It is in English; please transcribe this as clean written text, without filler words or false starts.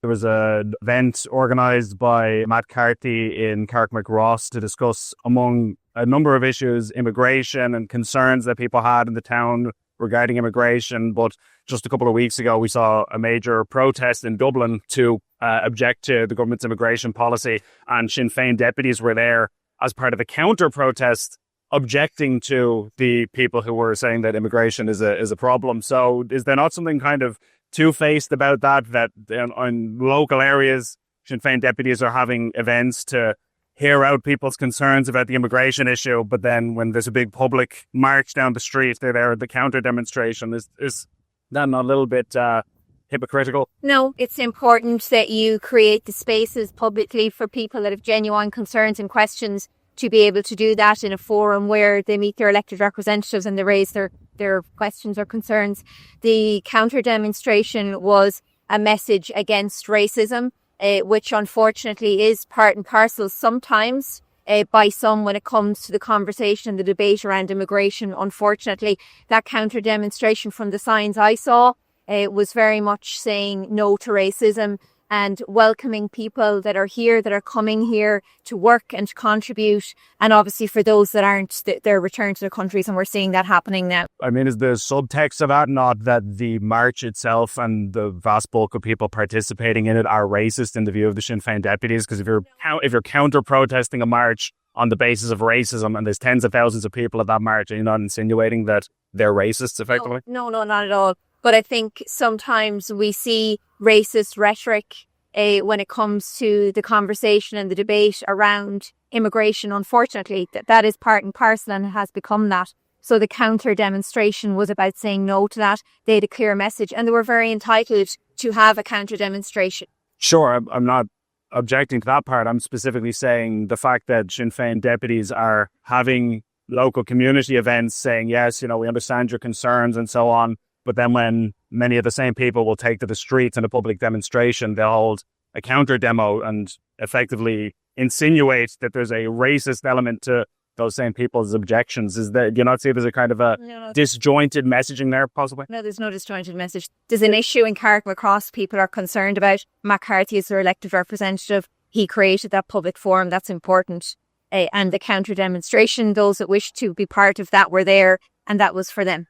There was an event organised by Matt Carthy in Carrickmacross to discuss, among a number of issues, immigration and concerns that people had in the town regarding immigration. But just a couple of weeks ago, we saw a major protest in Dublin to object to the government's immigration policy. And Sinn Féin deputies were there as part of a counter-protest, objecting to the people who were saying that immigration is a problem. So is there not something kind of two-faced about that in local areas, Sinn Féin deputies are having events to hear out people's concerns about the immigration issue, but then when there's a big public march down the street, they're there at the counter-demonstration? Is that not a little bit hypocritical? No, it's important that you create the spaces publicly for people that have genuine concerns and questions to be able to do that in a forum where they meet their elected representatives and they raise their questions or concerns. The counter-demonstration was a message against racism, which unfortunately is part and parcel sometimes by some when it comes to the conversation and the debate around immigration. Unfortunately, that counter-demonstration, from the signs I saw, was very much saying no to racism and welcoming people that are here, that are coming here to work and to contribute. And obviously for those that aren't, they're returned to their countries, and we're seeing that happening now. I mean, is the subtext of that not that the march itself and the vast bulk of people participating in it are racist in the view of the Sinn Féin deputies? Because if you're counter-protesting a march on the basis of racism and there's tens of thousands of people at that march, are you not insinuating that they're racists effectively? No, not at all. But I think sometimes we see racist rhetoric when it comes to the conversation and the debate around immigration. Unfortunately, that is part and parcel, and it has become that. So the counter demonstration was about saying no to that. They had a clear message, and they were very entitled to have a counter demonstration. Sure, I'm not objecting to that part. I'm specifically saying the fact that Sinn Féin deputies are having local community events saying, yes, we understand your concerns and so on. But then when many of the same people will take to the streets in a public demonstration, they'll hold a counter demo and effectively insinuate that there's a racist element to those same people's objections. Do you not see there's a kind of a disjointed messaging there, possibly? No, there's no disjointed message. There's an issue in Carrickmacross people are concerned about. McCarthy is their elected representative. He created that public forum. That's important. And the counter demonstration, those that wish to be part of that were there, and that was for them.